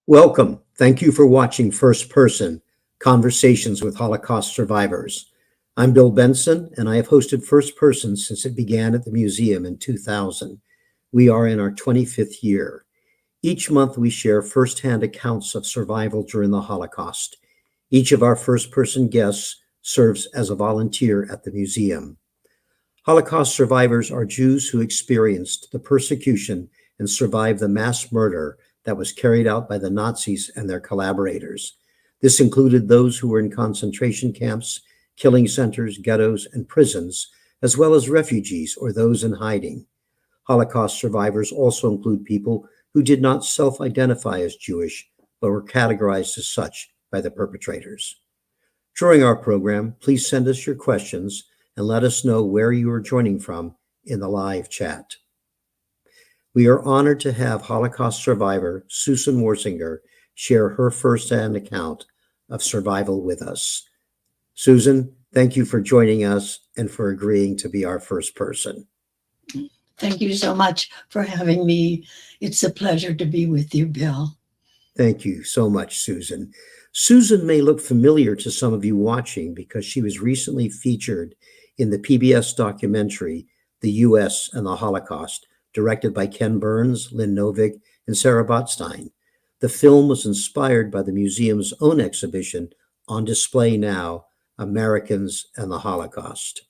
Welcome. Thank you for watching First Person Conversations with Holocaust Survivors. I'm Bill Benson, and I have hosted First Person since it began at the museum in 2000. We are in our 25th year. Each month, we share firsthand accounts of survival during the Holocaust. Each of our first person guests serves as a volunteer at the museum. Holocaust survivors are Jews who experienced the persecution and survived the mass murder that was carried out by the Nazis and their collaborators. This included those who were in concentration camps, killing centers, ghettos, and prisons, as well as refugees or those in hiding. Holocaust survivors also include people who did not self-identify as Jewish, but were categorized as such by the perpetrators. During our program, please send us your questions and let us know where you are joining from in the live chat. We are honored to have Holocaust survivor Susan Warsinger share her firsthand account of survival with us. Susan, thank you for joining us and for agreeing to be our first person. Thank you so much for having me. It's a pleasure to be with you, Bill. Thank you so much, Susan. Susan may look familiar to some of you watching because she was recently featured in the PBS documentary, The U.S. and the Holocaust, directed by Ken Burns, Lynn Novick, and Sarah Botstein. The film was inspired by the museum's own exhibition on display now, Americans and the Holocaust.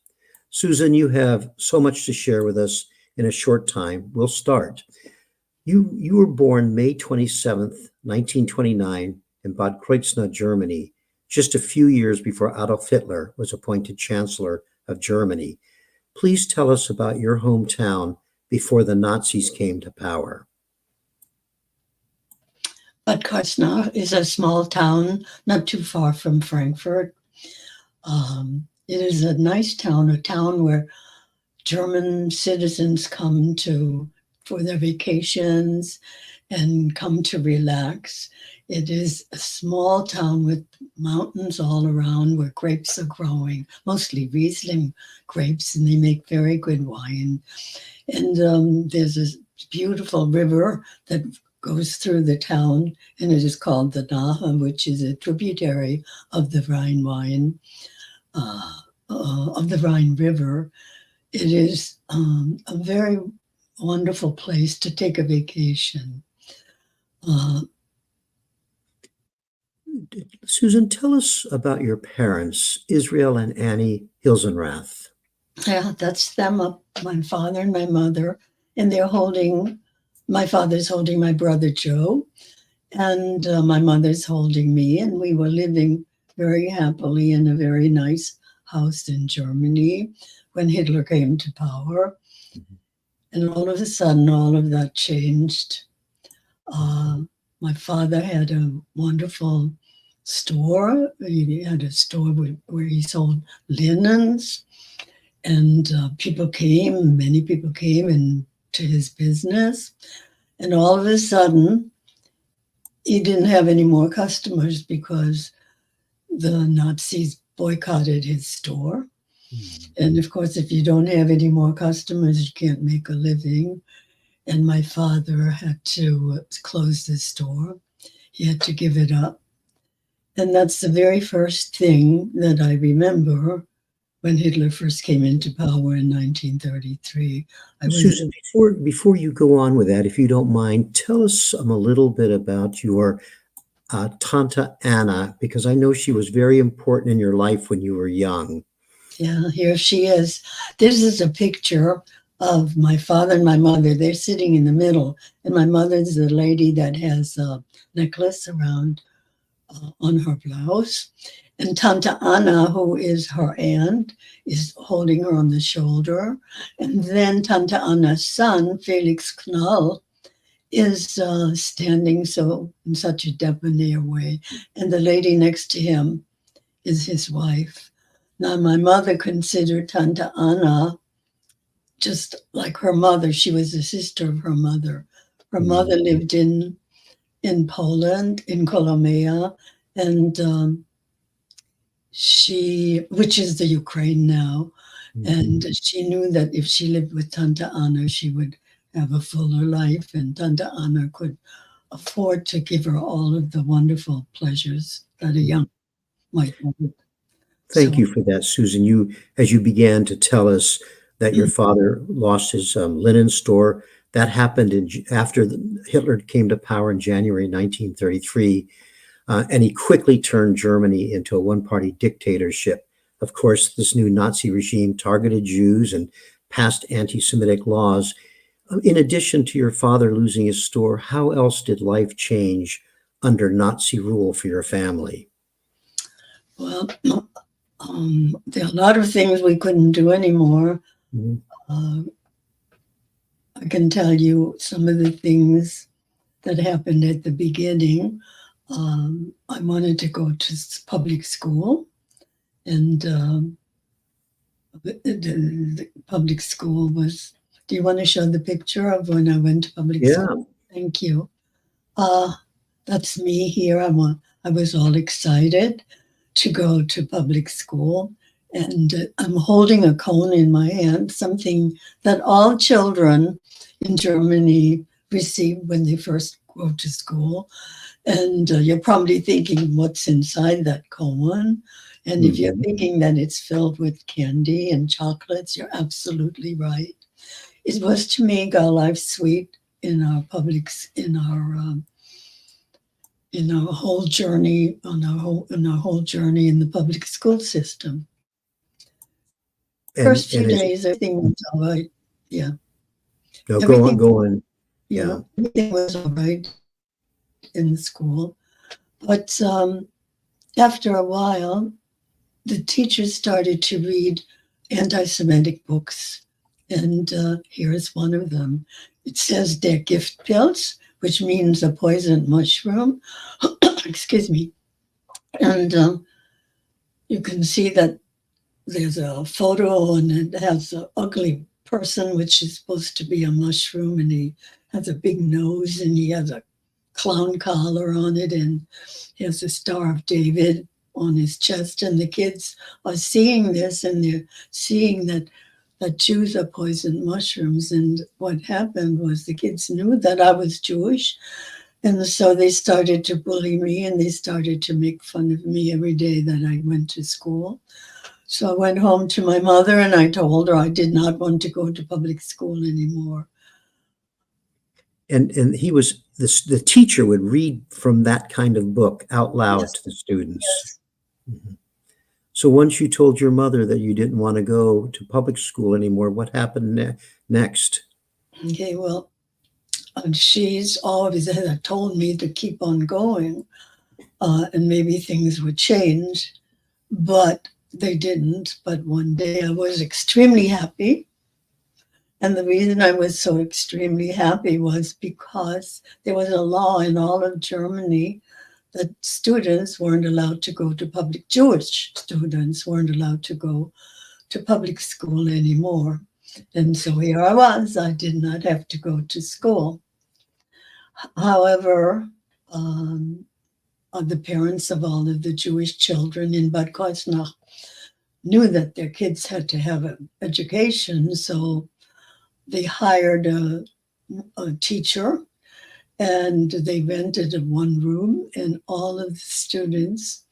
Susan, you have so much to share with us in a short time. We'll start. You were born May 27th, 1929 in Bad Kreuznach, Germany, just a few years before Adolf Hitler was appointed Chancellor of Germany. Please tell us about your hometown before the Nazis came to power. Bad Kreuznach is a small town not too far from Frankfurt. It is a nice town, a town where German citizens come to for their vacations and come to relax. It is a small town with mountains all around where grapes are growing, mostly Riesling grapes, and they make very good wine. And there's a beautiful river that goes through the town, and it is called the Nahe, which is a tributary of the Rhine wine, of the Rhine River. It is a very wonderful place to take a vacation. Susan, tell us about your parents, Israel and Annie Hilsenrath. Yeah, that's them, my father and my mother, and my father's holding my brother Joe, and my mother's holding me, and we were living very happily in a very nice house in Germany when Hitler came to power. And all of a sudden, all of that changed. My father had a wonderful store. He had a store where he sold linens, and many people came into his business. And all of a sudden, he didn't have any more customers because the Nazis boycotted his store. And of course, if you don't have any more customers, you can't make a living. And my father had to close the store. He had to give it up. And that's the very first thing that I remember when Hitler first came into power in 1933. Susan, before you go on with that, if you don't mind, tell us a little bit about your Tante Anna, because I know she was very important in your life when you were young. Yeah, here she is. This is a picture of my father and my mother. They're sitting in the middle, and my mother's the lady that has a necklace around on her blouse. And Tante Anna, who is her aunt, is holding her on the shoulder. And then Tante Anna's son, Felix Knoll, is standing in such a debonair way. And the lady next to him is his wife. Now, my mother considered Tante Anna just like her mother. She was the sister of her mother. Her mother lived in Poland, in Kolomea, and which is the Ukraine now. And she knew that if she lived with Tante Anna, she would have a fuller life, and Tante Anna could afford to give her all of the wonderful pleasures that a young might want. Thank So, you for that, Susan. As you began to tell us that your father lost his linen store, that happened after Hitler came to power in January 1933, and he quickly turned Germany into a one-party dictatorship. Of course, this new Nazi regime targeted Jews and passed anti-Semitic laws. In addition to your father losing his store, how else did life change under Nazi rule for your family? well, there are a lot of things we couldn't do anymore. Mhm. Uh, I can tell you some of the things that happened at the beginning. I wanted to go to public school, and the public school was. Do you want to show the picture of when I went to public Yeah. school? Thank you. Uh, that's me here. I was all excited to go to public school, and I'm holding a cone in my hand, something that all children in Germany receive when they first go to school. And you're probably thinking, what's inside that cone? And if you're Mhm. thinking that it's filled with candy and chocolates, you're absolutely right. It was to make our life sweet in our in our whole journey in our whole journey in the public school system. And First few as days, everything was all right. Yeah, no, everything. go on. Yeah, Yeah. everything was all right in the school. But after a while, the teachers started to read anti-Semitic books, and here's one of them. It says "Der Giftpilz," which means a poisoned mushroom. Excuse me, and you can see that there's a photo and it has an ugly person, which is supposed to be a mushroom, and he has a big nose and he has a clown collar on it, and he has a Star of David on his chest. And the kids are seeing this, and they're seeing that Jews are poisoned mushrooms. And what happened was the kids knew that I was Jewish, and so they started to bully me, and they started to make fun of me every day that I went to school. So I went home to my mother and I told her I did not want to go to public school anymore. And the teacher would read from that kind of book out loud Yes, to the students. yes. Mhm. So once you told your mother that you didn't want to go to public school anymore, what happened next? Okay, well, she's always had told me to keep on going, and maybe things would change, but they didn't. But one day I was extremely happy. And the reason I was so extremely happy was because there was a law in all of Germany that students weren't allowed to go to Jewish students weren't allowed to go to public school anymore. And so here I was, I did not have to go to school. However, the parents of all of the Jewish children in Bad Kreuznach knew that their kids had to have an education, so they hired a teacher, and they rented a one room, and all of the students,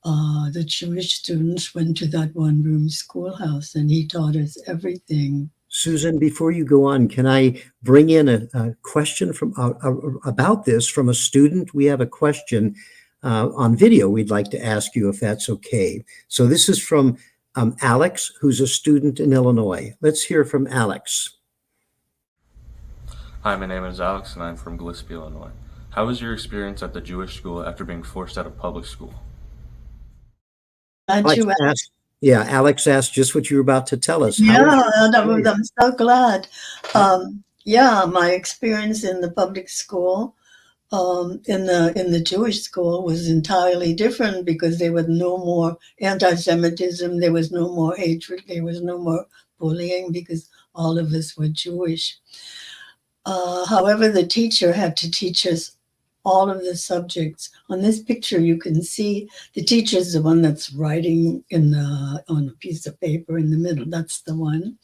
the Jewish students, went to that one room schoolhouse, and he taught us everything. Susan, before you go on, can I bring in a question from about this from a student? We have a question on video we'd like to ask you if that's okay. So this is from Alex, who's a student in Illinois. Let's hear from Alex. Hi, my name is Alex and I'm from Gillespie, Illinois. How was your experience at the Jewish school after being forced out of public school? Alex asked, yeah, Alex asked just what you were about to tell us. Yeah, I'm so glad. Yeah, my experience in the public school, in the Jewish school, was entirely different because there was no more anti-Semitism, there was no more hatred, there was no more bullying because all of us were Jewish. However, the teacher had to teach us all of the subjects. On this picture, you can see the teacher is the one that's writing on a piece of paper in the middle. That's the one.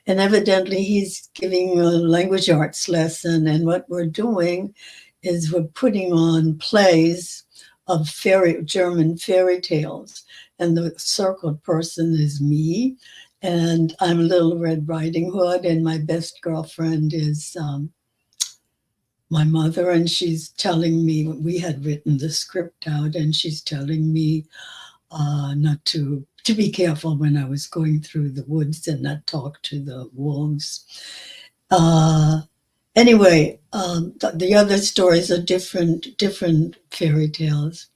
And evidently, he's giving a language arts lesson. And what we're doing is we're putting on plays of German fairy tales. And the circled person is me. And I'm Little Red Riding Hood. And my best girlfriend is my mother. And she's telling me, we had written the script out, and she's telling me not to be careful when I was going through the woods and not talk to the wolves. Anyway, the other stories are different fairy tales.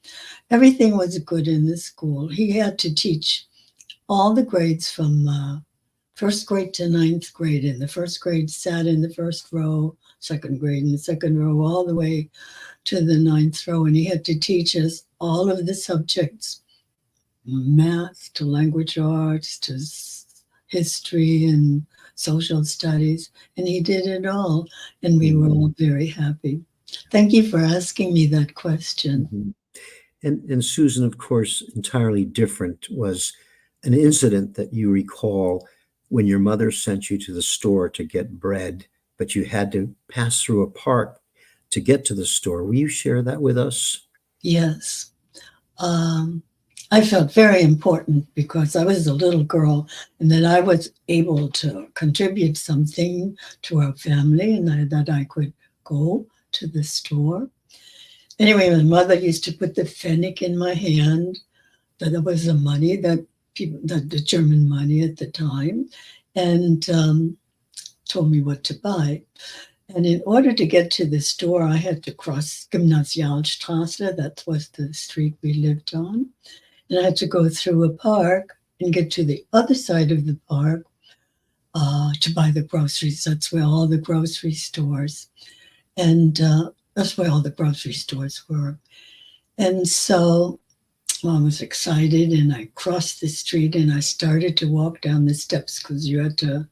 Everything was good in the school. He had to teach all the grades from first grade to ninth grade. And the first grade sat in the first row, second grade in the second row, all the way to the ninth row. And he had to teach us all of the subjects, math to language arts to history and social studies, and he did it all, and we were all very happy. Thank you for asking me that question. Mm-hmm. And Susan, of course, entirely different was an incident that you recall when your mother sent you to the store to get bread, but you had to pass through a park to get to the store. Will you share that with us? Yes. I felt very important because I was a little girl, and that I was able to contribute something to our family, and that I could go to the store. Anyway, my mother used to put the pfennig in my hand. That was the money that the German money at the time, and told me what to buy. And in order to get to the store, I had to cross Gymnasialstraße. That was the street we lived on. And I had to go through a park and get to the other side of the park to buy the groceries. That's where all the grocery stores, and that's where all the grocery stores were. And so I was excited, and I crossed the street, and I started to walk down the steps because you had to,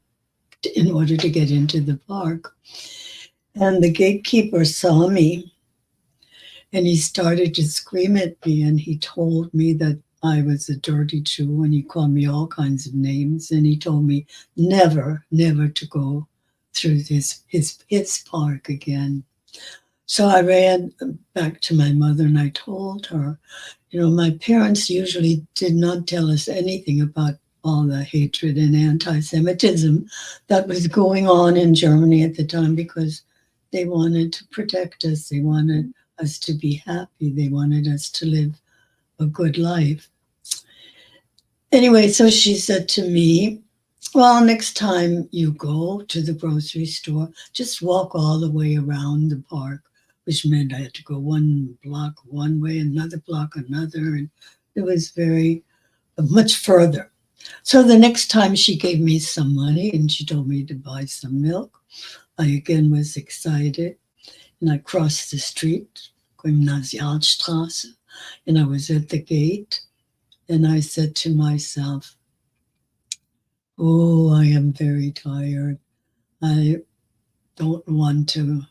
in order to get into the park. And the gatekeeper saw me, and he started to scream at me, and he told me that I was a dirty Jew, and he called me all kinds of names, and he told me never to go through his park again. So I ran back to my mother, and I told her, my parents usually did not tell us anything about all the hatred and anti-Semitism that was going on in Germany at the time, because they wanted to protect us. They wanted us to be happy. They wanted us to live a good life. Anyway, so she said to me, well, next time you go to the grocery store, just walk all the way around the park, which meant I had to go one block one way, another block another, and it was very much further. So the next time she gave me some money, and she told me to buy some milk. I again was excited, and I crossed the street, Gymnasialstraße, and I was at the gate, and I said to myself, oh, I am very tired. I don't want to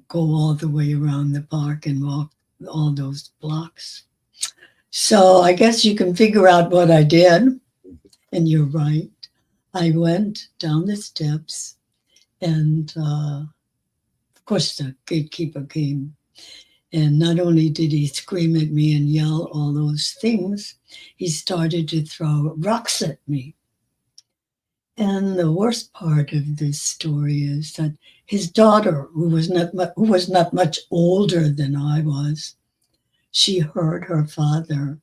go all the way around the park and walk all those blocks. So I guess you can figure out what I did, and you're right. I went down the steps, and of course the gatekeeper came. And not only did he scream at me and yell all those things, he started to throw rocks at me. And the worst part of this story is that his daughter, who was not much older than I was, she heard her father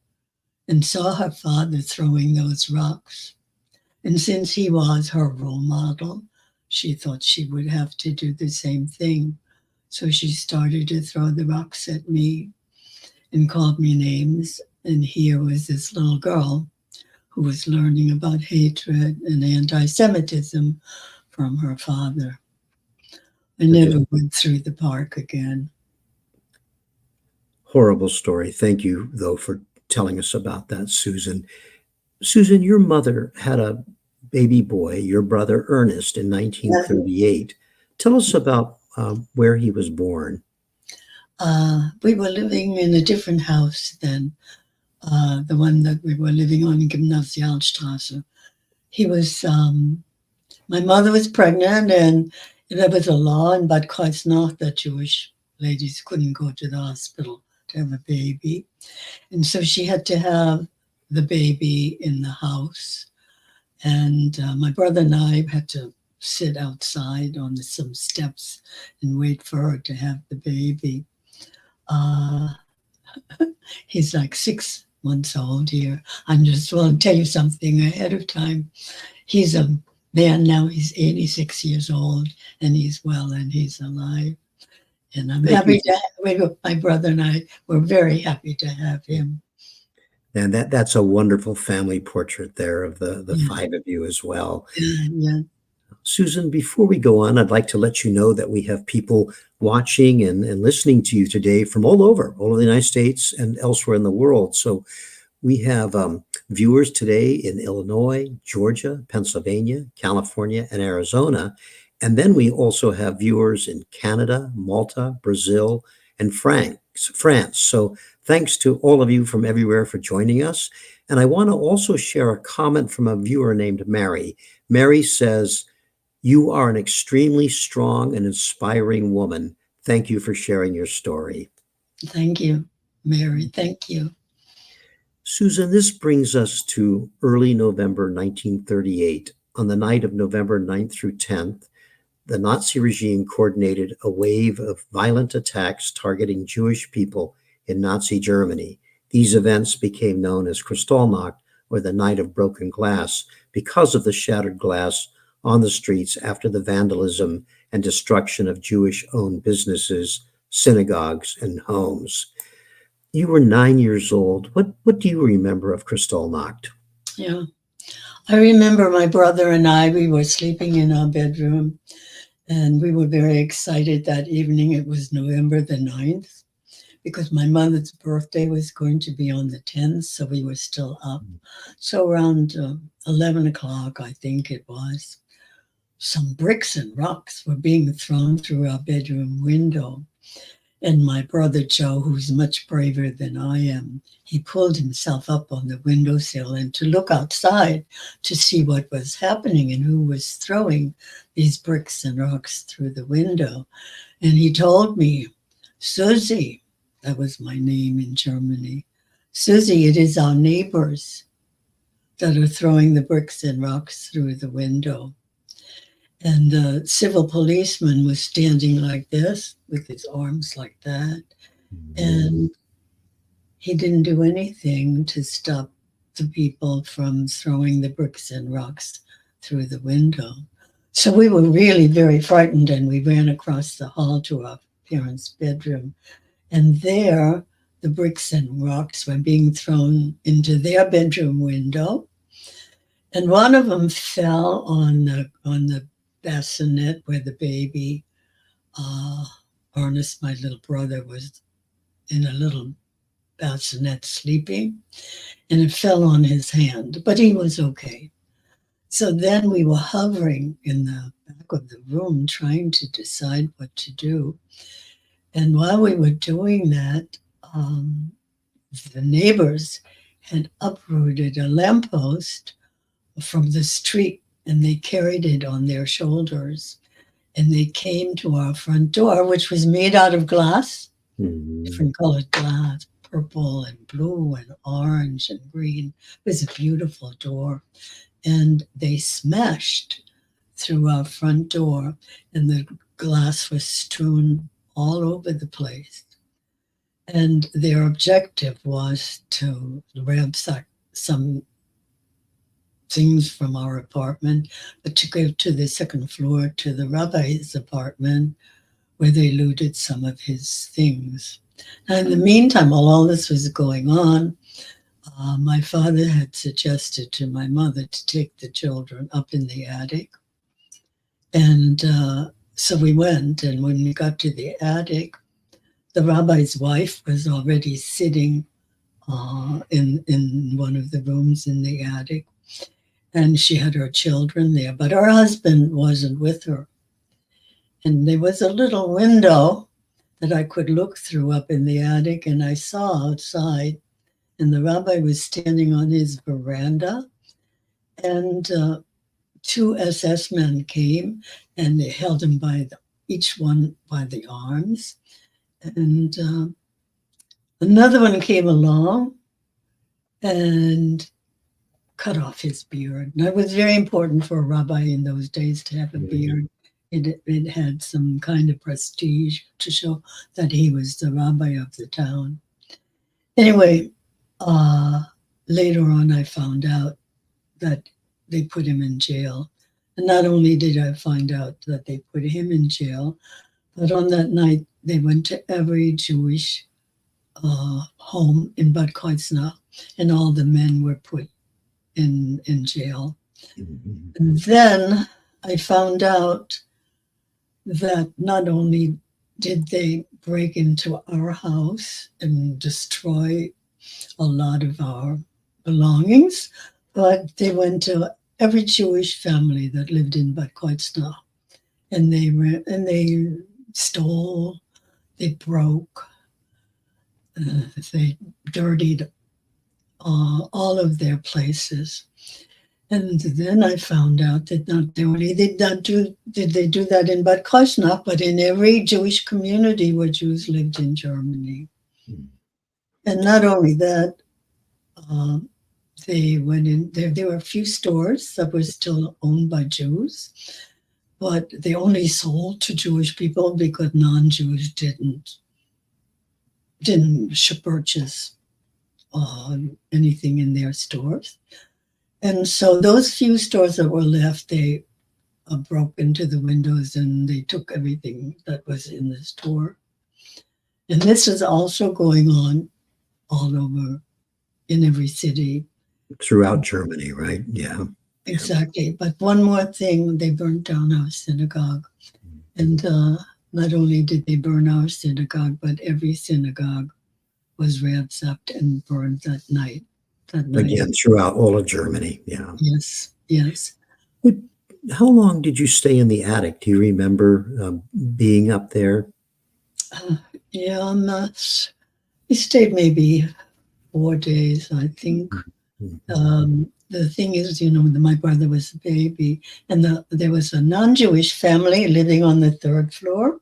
and saw her father throwing those rocks. And since he was her role model, she thought she would have to do the same thing. So she started to throw the rocks at me and called me names. And here was this little girl who was learning about hatred and anti-Semitism from her father. I never went through the park again. Horrible story. Thank you, though, for telling us about that, Susan. Susan, your mother had a baby boy, your brother Ernest, in 1938. Tell us about where he was born. We were living in a different house than the one that we were living on in Gymnasialstraße. He was, my mother was pregnant, and there was a law in Bad Kreuznach that Jewish ladies couldn't go to the hospital to have a baby. And so she had to have the baby in the house. And my brother and I had to sit outside on some steps and wait for her to have the baby. He's like 6 months old here. I'm just want to tell you something ahead of time. He's a man now. He's 86 years old, and he's well and he's alive. And I'm happy to. My brother and I were very happy to have him. And that's a wonderful family portrait there of the Yeah. 5 of you as well. Yeah. Susan, before we go on, I'd like to let you know that we have people watching and listening to you today from all over the United States and elsewhere in the world. So we have viewers today in Illinois, Georgia, Pennsylvania, California, and Arizona. And then we also have viewers in Canada, Malta, Brazil, and France. So thanks to all of you from everywhere for joining us. And I want to also share a comment from a viewer named Mary. Mary says, "You are an extremely strong and inspiring woman. Thank you for sharing your story." Thank you, Mary. Thank you. Susan, this brings us to early November 1938. On the night of November 9th through 10th, the Nazi regime coordinated a wave of violent attacks targeting Jewish people in Nazi Germany. These events became known as Kristallnacht, or the Night of Broken Glass, because of the shattered glass on the streets after the vandalism and destruction of Jewish-owned businesses, synagogues, and homes. You were 9 years old. What do you remember of Kristallnacht? Yeah. I remember my brother and I, we were sleeping in our bedroom, and we were very excited that evening. It was November the 9th, because my mother's birthday was going to be on the 10th, so we were still up. So around 11 o'clock, I think it was, some bricks and rocks were being thrown through our bedroom window. And my brother Joe, who's much braver than I am, he pulled himself up on the windowsill and to look outside to see what was happening and who was throwing these bricks and rocks through the window. And he told me, "Susie," that was my name in Germany, "Susie, it is our neighbors that are throwing the bricks and rocks through the window." And the civil policeman was standing like this with his arms like that. And he didn't do anything to stop the people from throwing the bricks and rocks through the window. So we were really very frightened, and we ran across the hall to our parents' bedroom. And there, the bricks and rocks were being thrown into their bedroom window. And one of them fell on the bassinet where the baby, Ernest, my little brother, was in a little bassinet sleeping, and it fell on his hand, but he was okay. So then we were hovering in the back of the room trying to decide what to do. And while we were doing that, the neighbors had uprooted a lamppost from the street, and they carried it on their shoulders, and they came to our front door, which was made out of glass, different colored glass, purple and blue and orange and green. It was a beautiful door. And they smashed through our front door, and the glass was strewn all over the place. And their objective was to ransack some things from our apartment, but to go to the second floor to the rabbi's apartment, where they looted some of his things. And in the meantime, while all this was going on, my father had suggested to my mother to take the children up in the attic. And so we went, and when we got to the attic, the rabbi's wife was already sitting in one of the rooms in the attic. And she had her children there, but her husband wasn't with her. And there was a little window that I could look through up in the attic, and I saw outside, and the rabbi was standing on his veranda, and 2 SS men came, and they held him by each one by the arms, And another one came along and cut off his beard. And it was very important for a rabbi in those days to have a beard. It had some kind of prestige to show that he was the rabbi of the town. Anyway, later on I found out that they put him in jail. And not only did I find out that they put him in jail, but on that night they went to every Jewish home in Bad Kreuznach, and all the men were put in jail. And then I found out that not only did they break into our house and destroy a lot of our belongings, but they went to every Jewish family that lived in Bad Kreuznach, and they stole, they broke, they dirtied all of their places. And then I found out that not only did they do that in Bad Kreuznach, but in every Jewish community where Jews lived in Germany. And not only that, they went in. There were a few stores that were still owned by Jews, but they only sold to Jewish people because non-Jews didn't purchase anything in their stores. And so those few stores that were left, they broke into the windows and they took everything that was in the store. And this is also going on all over in every city. Throughout Germany, right? Yeah. Exactly. But one more thing, they burned down our synagogue. And not only did they burn our synagogue, but every synagogue was ransacked and burned that night. Again, throughout all of Germany. Yeah. Yes, yes. How long did you stay in the attic? Do you remember being up there? Yeah, we stayed maybe 4 days, I think. The thing is, my brother was a baby, and there was a non-Jewish family living on the 3rd floor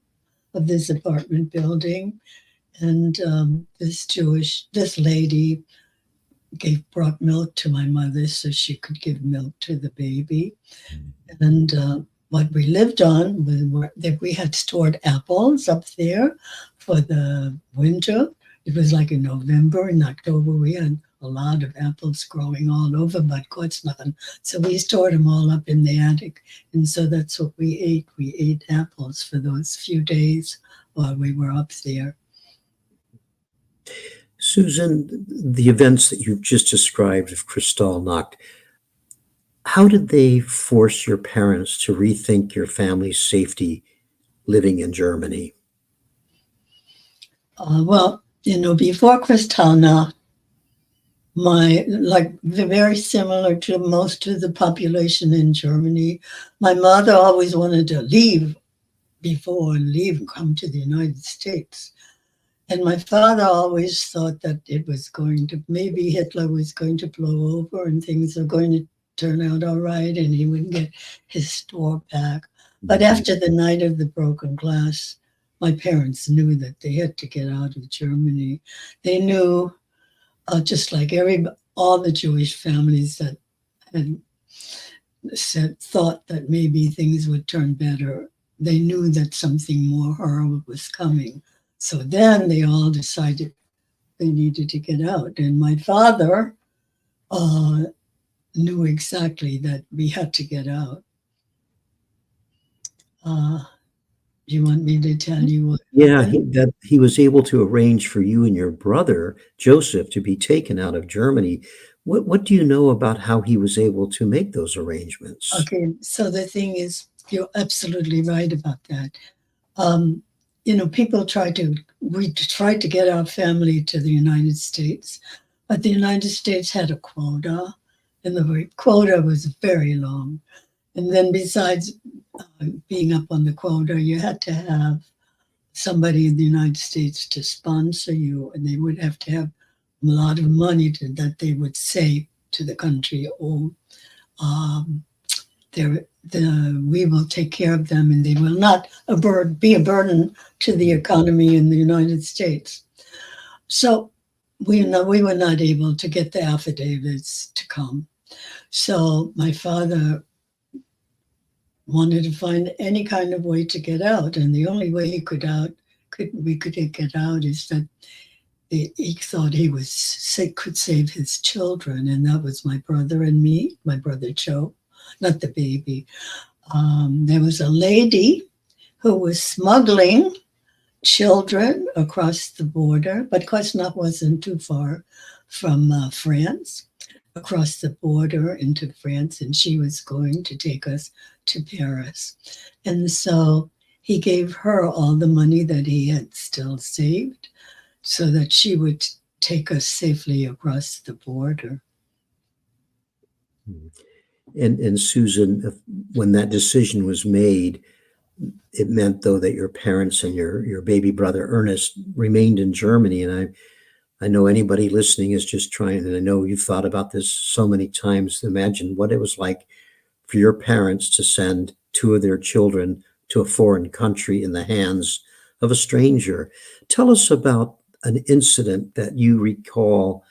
of this apartment building, and this lady brought milk to my mother so she could give milk to the baby. And what we lived on we had stored apples up there for the winter. It was like in November and October, we had a lot of apples growing all over Bad Kreuznach. So we stored them all up in the attic. And so that's what we ate. We ate apples for those few days while we were up there. Susan, the events that you've just described of Kristallnacht, how did they force your parents to rethink your family's safety living in Germany? Well, before Kristallnacht, very similar to most of the population in Germany, my mother always wanted to leave and come to the United States. And my father always thought that maybe Hitler was going to blow over and things are going to turn out all right and he would get his store back. But after the night of the broken glass, my parents knew that they had to get out of Germany. They knew, just like all the Jewish families that had thought that maybe things would turn better, they knew that something more horrible was coming. So then they all decided they needed to get out. And my father knew exactly that we had to get out. Do you want me to tell you what? Yeah, he was able to arrange for you and your brother, Joseph, to be taken out of Germany. What do you know about how he was able to make those arrangements? Okay, so the thing is, you're absolutely right about that. People we tried to get our family to the United States, but the United States had a quota, and the quota was very long. And then besides being up on the quota, you had to have somebody in the United States to sponsor you, and they would have to have a lot of money that they would say to the country, we will take care of them and they will not be a burden to the economy in the United States. So we were not able to get the affidavits to come. So my father wanted to find any kind of way to get out, and the only way we could get out is that he thought he could save his children, and that was my brother and me, my brother Joe, not the baby. There was a lady who was smuggling children across the border, but Cosnot wasn't too far from France, across the border into France, and she was going to take us to Paris. And so he gave her all the money that he had still saved so that she would take us safely across the border. And Susan, when that decision was made, it meant, though, that your parents and your baby brother Ernest remained in Germany. And I know anybody listening is just trying, and I know you've thought about this so many times, to imagine what it was like for your parents to send two of their children to a foreign country in the hands of a stranger. Tell us about an incident that you recall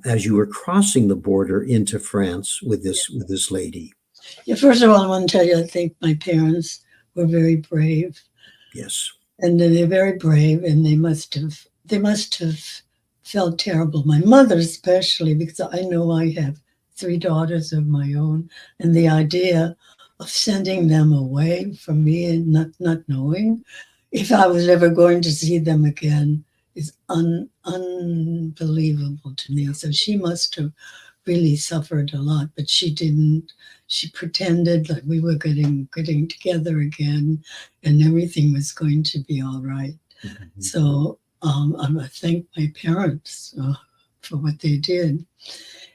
as you were crossing the border into France with this lady. Yeah, first of all, I want to tell you, I think my parents were very brave. Yes. And they're very brave, and they must have felt terrible. My mother especially, because I know I have 3 daughters of my own, and the idea of sending them away from me and not knowing if I was ever going to see them again is unbelievable to me. So she must have really suffered a lot, but she didn't. She pretended that we were getting together again and everything was going to be all right. Mm-hmm. So I thank my parents for what they did.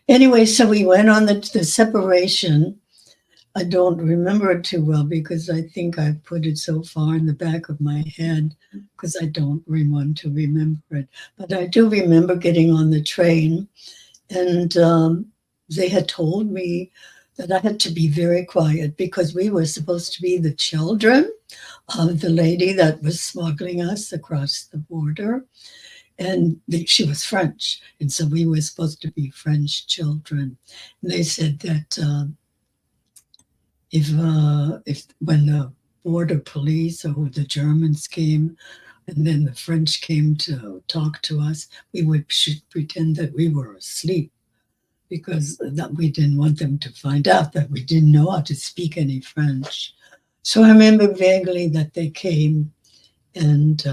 Anyway, so we went on the separation. I don't remember it too well because I think I put it so far in the back of my head because I don't want to remember it. But I do remember getting on the train, and they had told me that I had to be very quiet because we were supposed to be the children of the lady that was smuggling us across the border. And she was French, and so we were supposed to be French children. And they said that if when the border police or the Germans came, and then the French came to talk to us, we should pretend that we were asleep, because that we didn't want them to find out that we didn't know how to speak any French. So I remember vaguely that they came, and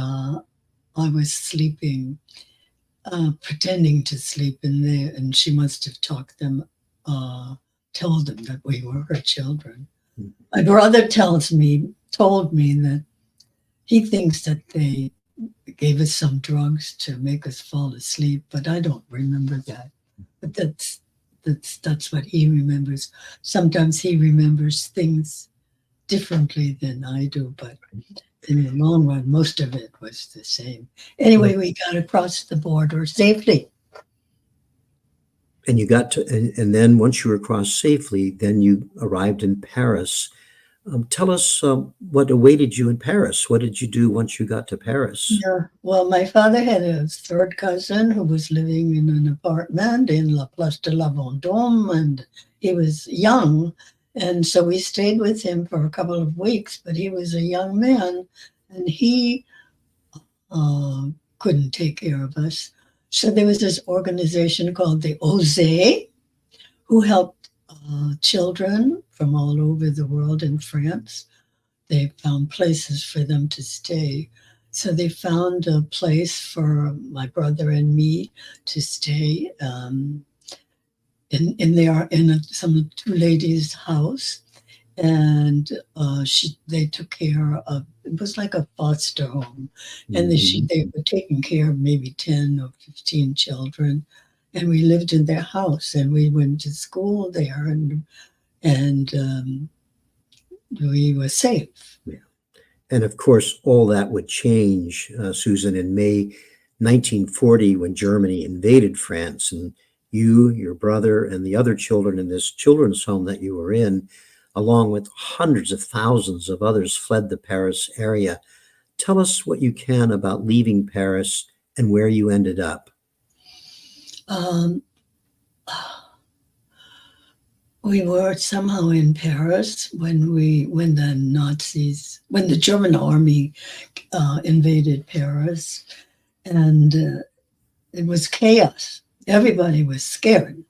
I was sleeping, pretending to sleep in there, and she must have told them that we were her children. Mm-hmm. My brother told me that he thinks that they gave us some drugs to make us fall asleep, but I don't remember that. But that's what he remembers. Sometimes he remembers things differently than I do, but in the long run, most of it was the same. Anyway, we got across the border safely. And you got to, and then once you were across safely, then you arrived in Paris. Tell us what awaited you in Paris. What did you do once you got to Paris? Yeah, well, my father had a 3rd cousin who was living in an apartment in La Place de la Vendôme, and he was young. And so we stayed with him for a couple of weeks, but he was a young man, and he couldn't take care of us. So there was this organization called the OSE, who helped children from all over the world in France. They found places for them to stay. So they found a place for my brother and me to stay in some 2 ladies' house, and they took care of. It was like a foster home, and they were taking care of maybe 10 or 15 children, and we lived in their house, and we went to school there, and we were safe. Yeah. And of course, all that would change, Susan, in May 1940 when Germany invaded France, and you, your brother, and the other children in this children's home that you were in along with hundreds of thousands of others, fled the Paris area. Tell us what you can about leaving Paris and where you ended up. Um, we were somehow in Paris when the German army invaded Paris, and it was chaos. Everybody was scared.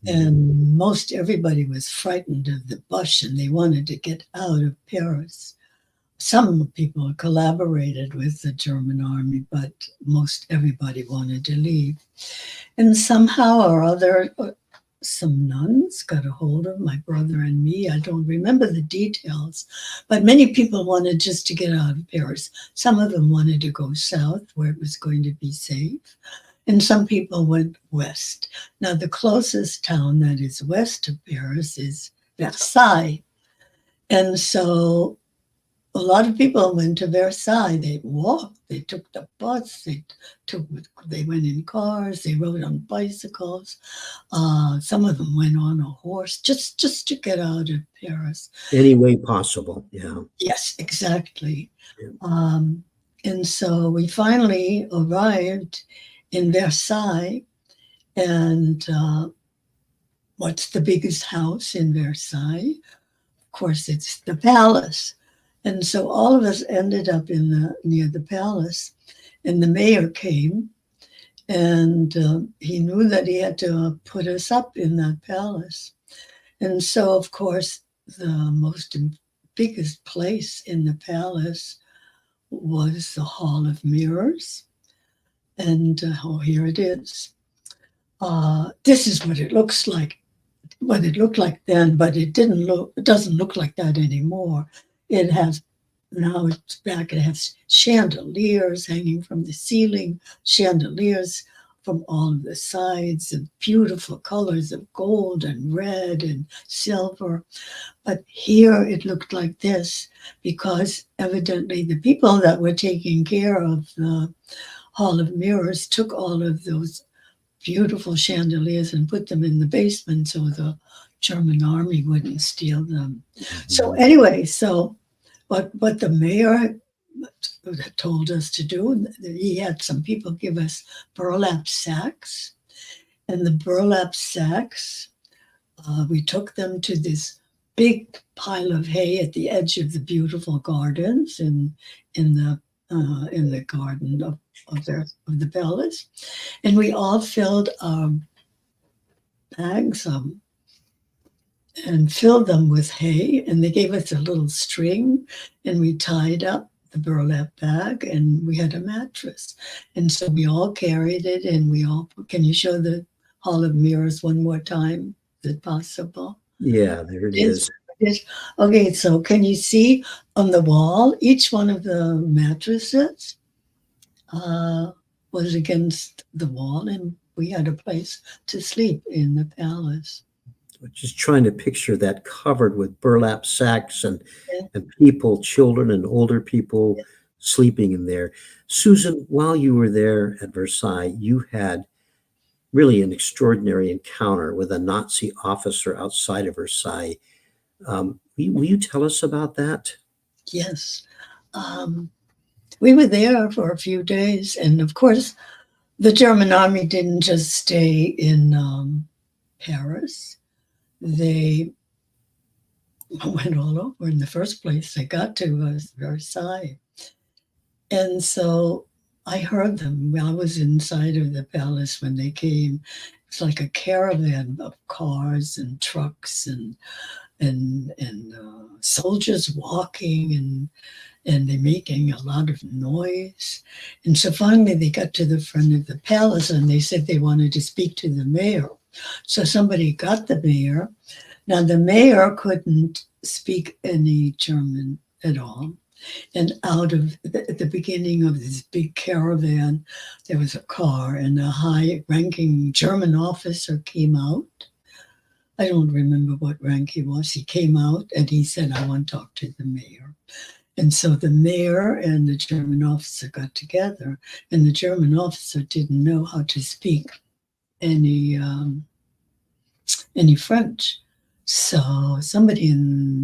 And most everybody was frightened of the Boche, and they wanted to get out of Paris. Some people collaborated with the German army, but most everybody wanted to leave. And somehow or other, some nuns got a hold of my brother and me. I don't remember the details, but many people wanted just to get out of Paris. Some of them wanted to go south where it was going to be safe. And some people went west. Now, the closest town that is west of Paris is Versailles. And so a lot of people went to Versailles. They walked, they took the bus, they went in cars, they rode on bicycles. Some of them went on a horse just to get out of Paris. Any way possible, yeah. Yes, exactly. Yeah. And so we finally arrived in Versailles, and what's the biggest house in Versailles? Of course, it's the palace. And so all of us ended up near the palace, and the mayor came, and he knew that he had to put us up in that palace. And so, of course, the biggest place in the palace was the Hall of Mirrors. And here it is. This is what it looks like. What it looked like then, but it doesn't look like that anymore. Now it's back. It has chandeliers hanging from the ceiling, chandeliers from all of the sides, and beautiful colors of gold and red and silver. But here it looked like this because evidently the people that were taking care of the Hall of Mirrors took all of those beautiful chandeliers and put them in the basement so the German army wouldn't steal them. So anyway, what the mayor told us to do, he had some people give us burlap sacks, and the burlap sacks, we took them to this big pile of hay at the edge of the beautiful gardens in the garden of the palace, and we all filled our bags and filled them with hay, and they gave us a little string, and we tied up the burlap bag, and we had a mattress, and so we all carried it, and can you show the Hall of Mirrors one more time? Is it possible? Yeah, there it is. Okay, so can you see on the wall, each one of the mattresses was against the wall, and we had a place to sleep in the palace. Just trying to picture that covered with burlap sacks and Yeah. people, children and older people sleeping in there. Susan, while you were there at Versailles, you had really an extraordinary encounter with a Nazi officer outside of Versailles. Will you tell us about that? Yes. We were there for a few days, and of course, the German army didn't just stay in Paris. They went all over. In the first place they got to was Versailles. And so I heard them. I was inside of the palace when they came. It's like a caravan of cars and trucks and soldiers walking, and they're making a lot of noise. And so finally they got to the front of the palace, and they said they wanted to speak to the mayor. So somebody got the mayor. Now the mayor couldn't speak any German at all. And out of at the beginning of this big caravan, there was a car, and a high-ranking German officer came out. I don't remember what rank he was. He came out and he said, "I want to talk to the mayor." And so the mayor and the German officer got together, and the German officer didn't know how to speak any French. So somebody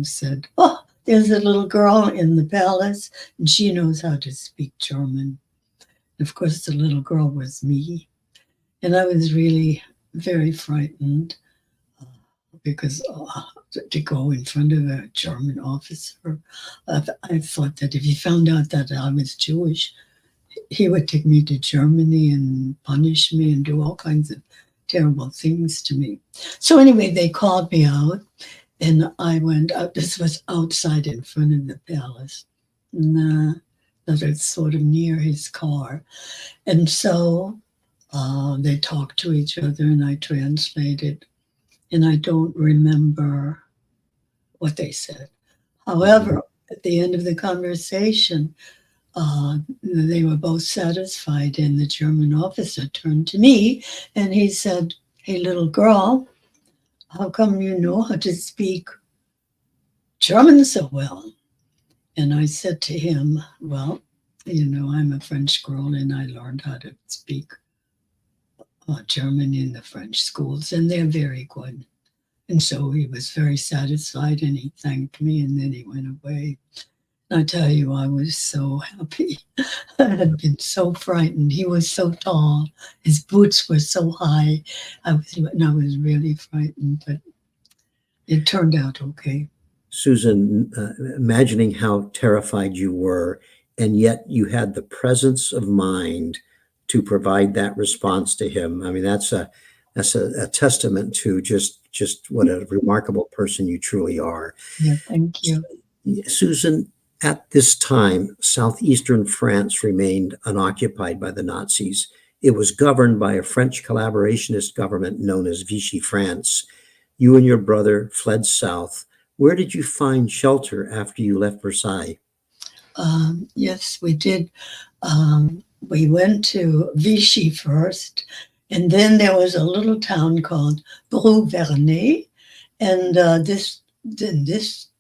said, "Oh, there's a little girl in the palace, and she knows how to speak German." And of course, the little girl was me. And I was really very frightened because to go in front of a German officer, I thought that if he found out that I was Jewish, he would take me to Germany and punish me and do all kinds of terrible things to me. So anyway, they called me out and I went out. This was outside in front of the palace. And, that was sort of near his car. And so they talked to each other and I translated. And I don't remember what they said. However, at the end of the conversation, they were both satisfied, and the German officer turned to me and he said, "Hey, little girl, how come you know how to speak German so well?" And I said to him, "Well, I'm a French girl and I learned how to speak German in the French schools, and they're very good." And so he was very satisfied and he thanked me and then he went away. And I tell you, I was so happy. I had been so frightened. He was so tall. His boots were so high. I was really frightened, but it turned out okay. Susan, imagining how terrified you were, and yet you had the presence of mind to provide that response to him. I mean, that's a testament to just what a remarkable person you truly are. Yeah, thank you. Susan, at this time, southeastern France remained unoccupied by the Nazis. It was governed by a French collaborationist government known as Vichy France. You and your brother fled south. Where did you find shelter after you left Versailles? Yes, we did. We went to Vichy first, and then there was a little town called Brou-Vernay, and this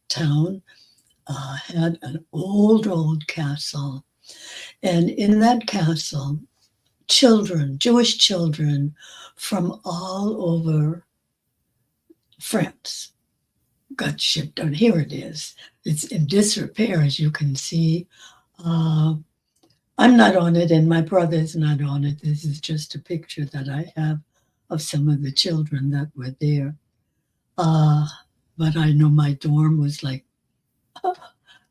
town had an old castle. And in that castle, Jewish children from all over France got shipped out. Here it is. It's in disrepair, as you can see. I'm not on it, and my brother's not on it. This is just a picture that I have of some of the children that were there. But I know my dorm was like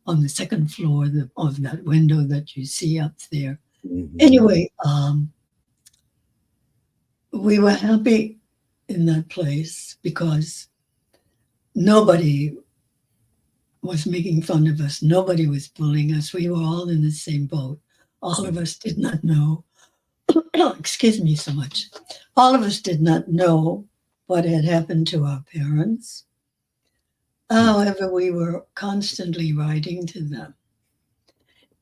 on the second floor of that window that you see up there. Mm-hmm. Anyway, we were happy in that place because nobody was making fun of us. Nobody was bullying us. We were all in the same boat. All of us did not know. Excuse me so much. All of us did not know what had happened to our parents. However, we were constantly writing to them.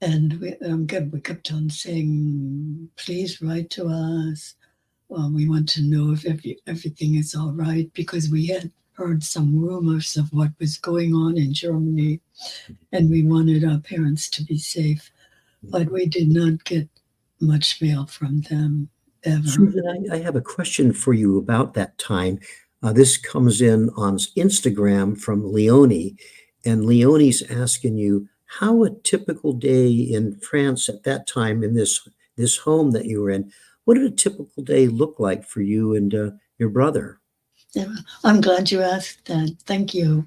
And we kept on saying, "Please write to us. We want to know if everything is all right," because we had heard some rumors of what was going on in Germany, and we wanted our parents to be safe. But we did not get much mail from them ever. Susan, I have a question for you about that time. This comes in on Instagram from Leonie, and Leonie's asking you how a typical day in France at that time in this home that you were in, what did a typical day look like for you and your brother? Yeah, I'm glad you asked that. Thank you.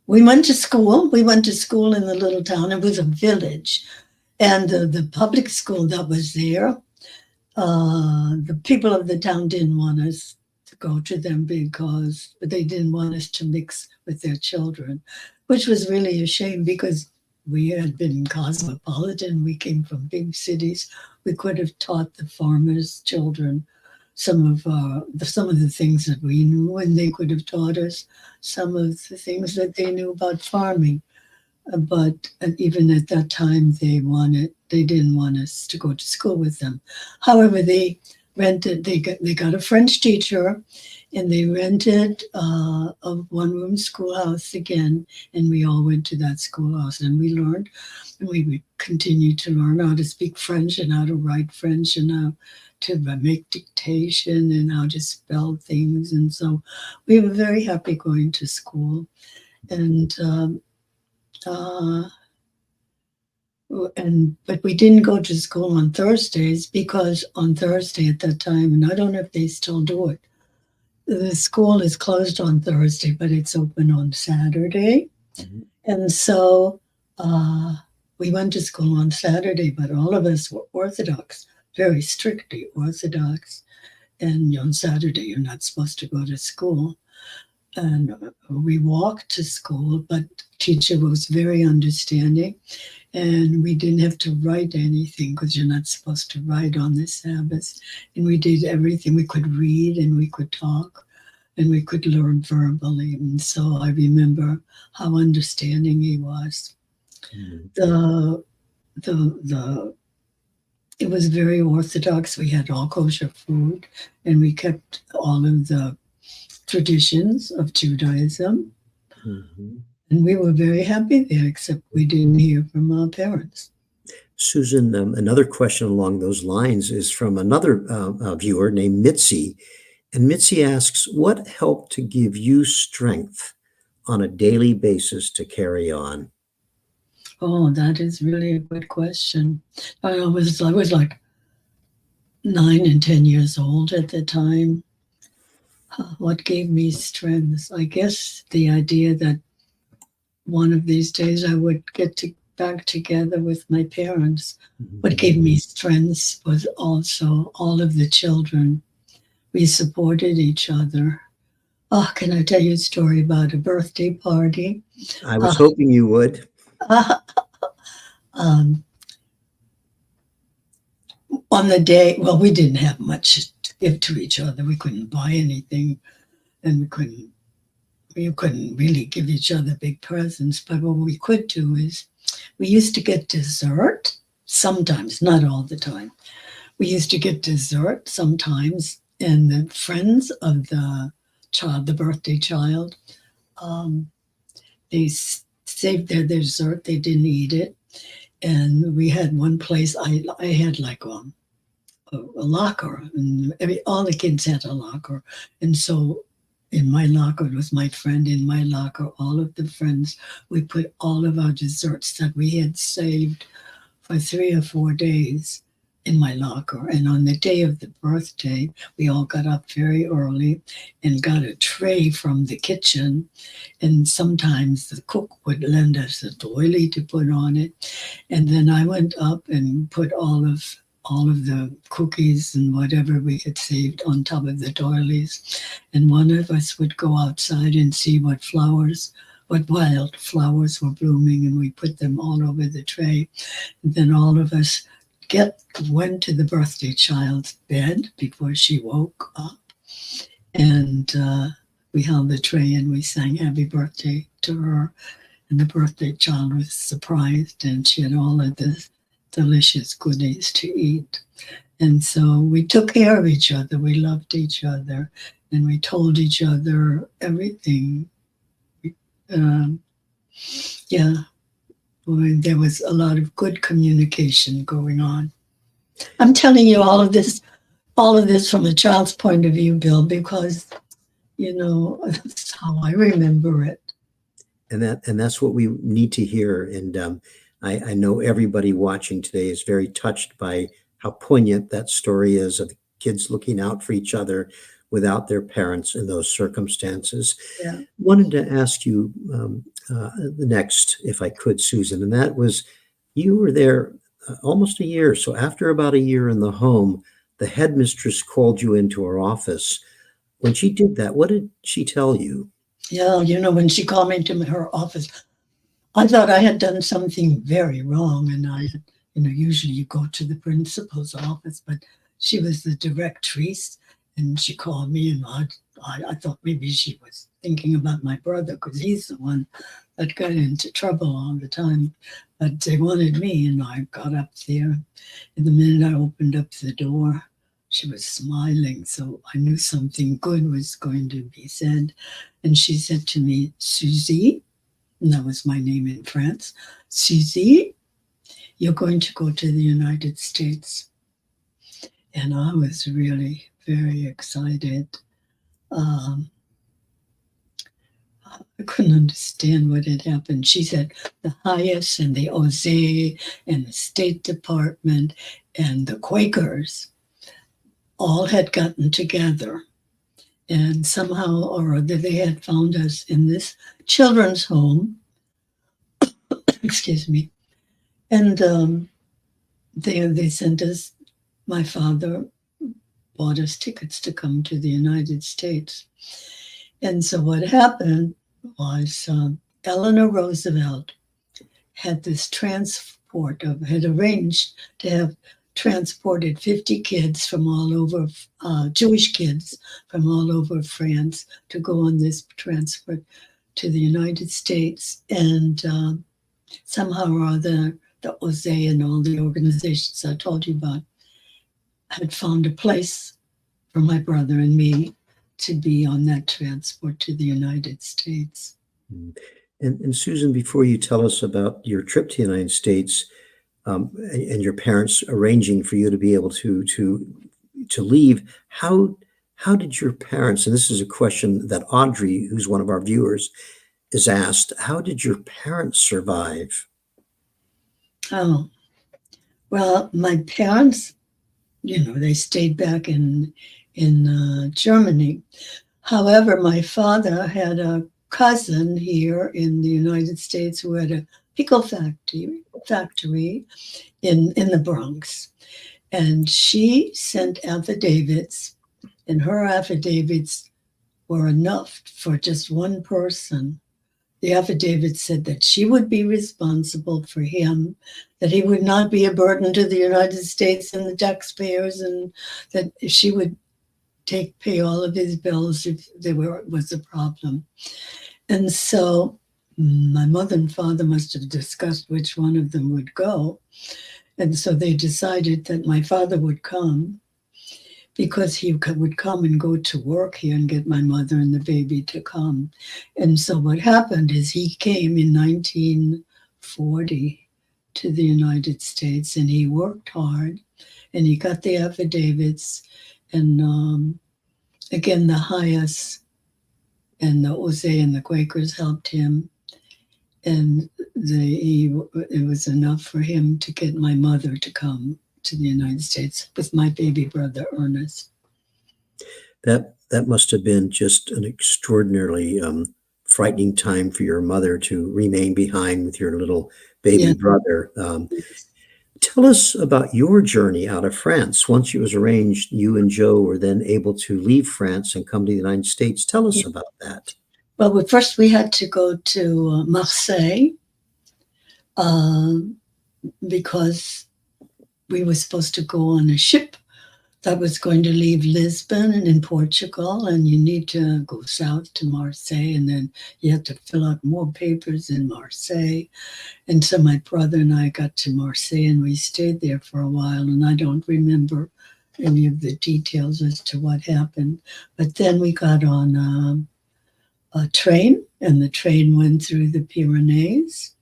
We went to school. We went to school in the little town. It was a village. And the public school that was there, the people of the town didn't want us to go to them because they didn't want us to mix with their children, which was really a shame because we had been cosmopolitan. We came from big cities. We could have taught the farmers' children some of the things that we knew, and they could have taught us some of the things that they knew about farming. But even at that time, they didn't want us to go to school with them. However, they got a French teacher, and they rented a one-room schoolhouse again, and we all went to that schoolhouse, and we learned, and we continued to learn how to speak French and how to write French and how to make dictation and how to spell things. And so we were very happy going to school. And but we didn't go to school on Thursdays because on Thursday at that time, and I don't know if they still do it, the school is closed on Thursday, but it's open on Saturday. Mhm. And so we went to school on Saturday, but all of us were Orthodox, very strictly Orthodox. And on Saturday, you're not supposed to go to school. And we walked to school, but teacher was very understanding. And we didn't have to write anything because you're not supposed to write on the Sabbath. And we did everything. We could read and we could talk and we could learn verbally. And so I remember how understanding he was. Mhm. It was very Orthodox. We had all kosher food and we kept all of the traditions of Judaism. Mhm. And we were very happy there, except we didn't hear from our parents. Susan, another question along those lines is from another viewer named Mitzi. And Mitzi asks, what helped to give you strength on a daily basis to carry on? Oh, that is really a good question. I was like 9 and 10 years old at the time. What gave me strength? I guess the idea that one of these days I would get back together with my parents. What gave me strength was also all of the children. We supported each other. Oh, can I tell you a story about a birthday party? I was hoping you would. On the day, well, we didn't have much to give to each other. We couldn't buy anything, and we couldn't really give each other big presents. But what we could do is we used to get dessert sometimes, not all the time. We used to get dessert sometimes, and the friends of the child, the birthday child, they saved their dessert. They didn't eat it. And we had one place, I had like a locker, and all the kids had a locker. And so in my locker, it was my friend in my locker, all of the friends, we put all of our desserts that we had saved for 3 or 4 days in my locker. And on the day of the birthday, we all got up very early and got a tray from the kitchen. And sometimes the cook would lend us a doily to put on it. And then I went up and put all of the cookies and whatever we had saved on top of the doilies. And one of us would go outside and see what wild flowers were blooming, and we put them all over the tray. And then all of us went to the birthday child's bed before she woke up. And we held the tray and we sang happy birthday to her. And the birthday child was surprised, and she had all of the delicious goodies to eat. And so we took care of each other. We loved each other, and we told each other everything. Yeah, there was a lot of good communication going on. I'm telling you all of this from a child's point of view, Bill, because, that's how I remember it. And that's what we need to hear. And I know everybody watching today is very touched by how poignant that story is of kids looking out for each other without their parents in those circumstances. Yeah. Wanted to ask you the next, if I could, Susan, and that was, you were there almost a year. So after about a year in the home, the headmistress called you into her office. When she did that, what did she tell you? Yeah, when she called me into her office, I thought I had done something very wrong. And I, usually you go to the principal's office, but she was the directrice, and she called me, and I thought maybe she was thinking about my brother, because he's the one that got into trouble all the time. But they wanted me, and I got up there. And the minute I opened up the door, she was smiling, so I knew something good was going to be said. And she said to me, Susie, and that was my name in France, Susie, you're going to go to the United States. And I was really very excited. Um, I couldn't understand what had happened. She said the Highest and the Osage and the State Department and the Quakers all had gotten together. And somehow or other, they had found us in this children's home. Excuse me. And they sent us, my father bought us tickets to come to the United States. And so what happened was Eleanor Roosevelt had this had arranged to have transported 50 kids from all over, Jewish kids from all over France to go on this transport to the United States. And somehow or other, the Osage and all the organizations I told you about had found a place for my brother and me to be on that transport to the United States. And Susan, before you tell us about your trip to the United States and your parents arranging for you to be able to leave, how did your parents, and this is a question that Audrey, who's one of our viewers, is asked, how did your parents survive? Oh, well, my parents, they stayed back in Germany. However, my father had a cousin here in the United States who had a pickle factory in the Bronx. And she sent affidavits, and her affidavits were enough for just one person. The affidavit said that she would be responsible for him, that he would not be a burden to the United States and the taxpayers, and that she would pay all of his bills if there was a problem. And so my mother and father must have discussed which one of them would go. And so they decided that my father would come because he would come and go to work here and get my mother and the baby to come. And so what happened is he came in 1940 to the United States, and he worked hard and he got the affidavits. And again, the Highest and the Osage and the Quakers helped him. And it was enough for him to get my mother to come to the United States with my baby brother, Ernest. That must have been just an extraordinarily frightening time for your mother to remain behind with your little baby brother. Tell us about your journey out of France. Once it was arranged, you and Joe were then able to leave France and come to the United States. Tell us about that. Well, first we had to go to Marseille because we were supposed to go on a ship that was going to leave Lisbon and in Portugal, and you need to go south to Marseille, and then you have to fill out more papers in Marseille. And so my brother and I got to Marseille, and we stayed there for a while, and I don't remember any of the details as to what happened. But then we got on a train, and the train went through the Pyrenees,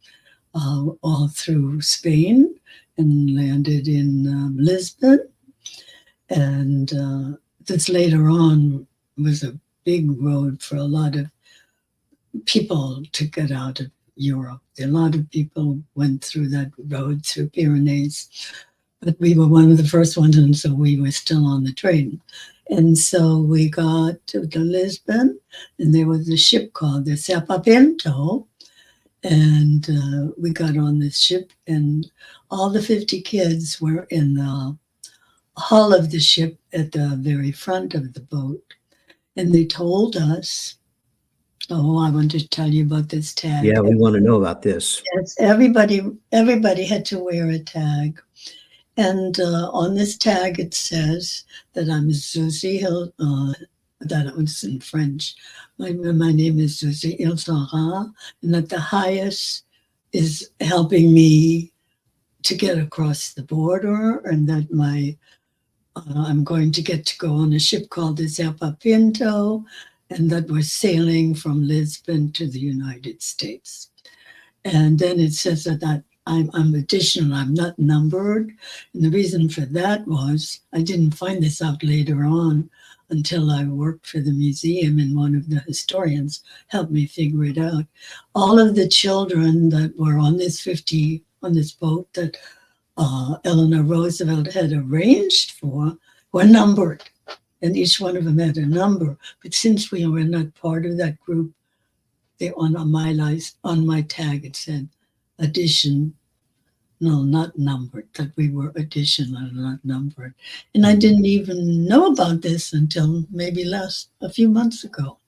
all through Spain, and landed in Lisbon. And this later on was a big road for a lot of people to get out of Europe. A lot of people went through that road through Pyrenees, but we were one of the first ones, and so we were still on the train. And so we got to Lisbon, and there was a ship called the Sapapinto, and we got on this ship, and all the 50 kids were in the hull of the ship at the very front of the boat. And they told us, I want to tell you about this tag. Yeah, we want to know about this. Yes, everybody had to wear a tag. And on this tag, it says that I'm Susie Hill, that was in French. My name is Susie Ilsara, and that the Highest is helping me to get across the border, and that I'm going to get to go on a ship called the Sapapinto, and that we're sailing from Lisbon to the United States. And then it says that I'm additional, I'm not numbered. And the reason for that was I didn't find this out later on until I worked for the museum, and one of the historians helped me figure it out. All of the children that were on this boat that Eleanor Roosevelt had arranged for were numbered, and each one of them had a number. But since we were not part of that group, they on my tag it said addition. No, not numbered, that we were additional, not numbered. And I didn't even know about this until maybe a few months ago.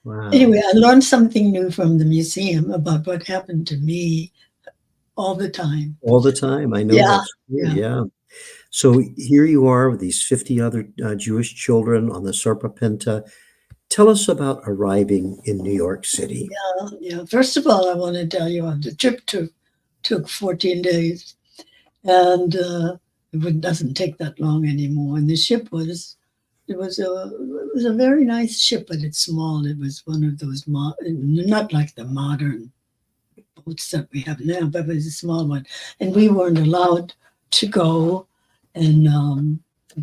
Wow. Anyway, I learned something new from the museum about what happened to me all the time. All the time. I know Yeah, that's true. Yeah. So here you are with these 50 other Jewish children on the Serpapinta. Tell us about arriving in New York City. Yeah. First of all, I want to tell you the trip took 14 days, and it doesn't take that long anymore. And the ship was a very nice ship, but it's small. It was one of those not like the modern boats that we have now, but it was a small one. And we weren't allowed to go and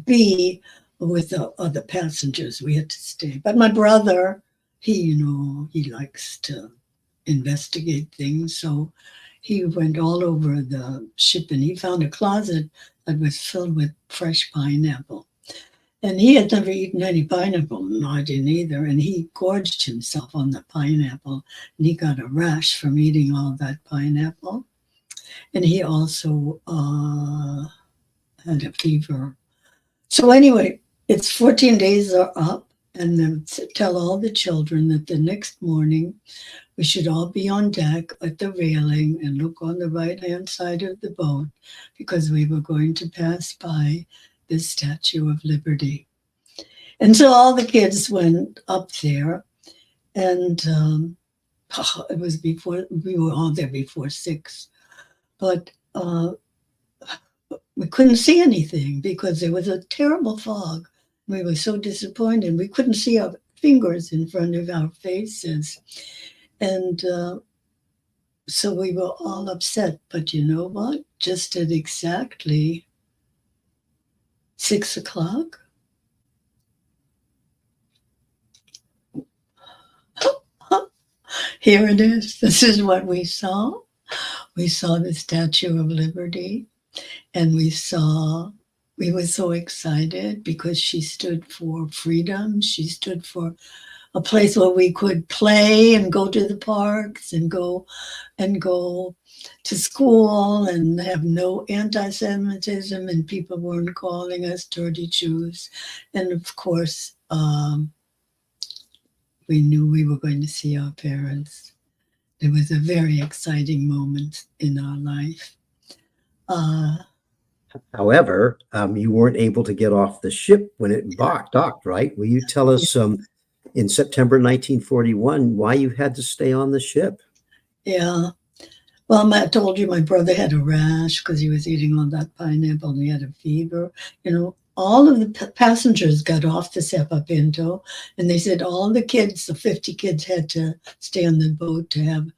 be with the other passengers. We had to stay. But my brother, he likes to investigate things, so he went all over the ship and he found a closet that was filled with fresh pineapple. And he had never eaten any pineapple, and I didn't either. And he gorged himself on the pineapple, and he got a rash from eating all that pineapple. And he also had a fever. So anyway, it's 14 days are up, and then tell all the children that the next morning we should all be on deck at the railing and look on the right-hand side of the boat, because we were going to pass by the Statue of Liberty. And so all the kids went up there, and it was before, we were all there before 6, but we couldn't see anything because there was a terrible fog. We were so disappointed. We couldn't see our fingers in front of our faces. And so we were all upset. But you know what? Just at exactly 6 o'clock, here it is. This is what we saw. We saw the Statue of Liberty, and we were so excited because she stood for freedom. She stood for a place where we could play and go to the parks and go to school and have no anti-Semitism, and people weren't calling us dirty Jews. And of course, we knew we were going to see our parents. It was a very exciting moment in our life. However, you weren't able to get off the ship when it docked, right? Will you tell us in September 1941 why you had to stay on the ship? Yeah. Well, I told you my brother had a rash because he was eating all that pineapple, and he had a fever. All of the passengers got off the Serpapinta, and they said all the kids, the 50 kids, had to stay on the boat to have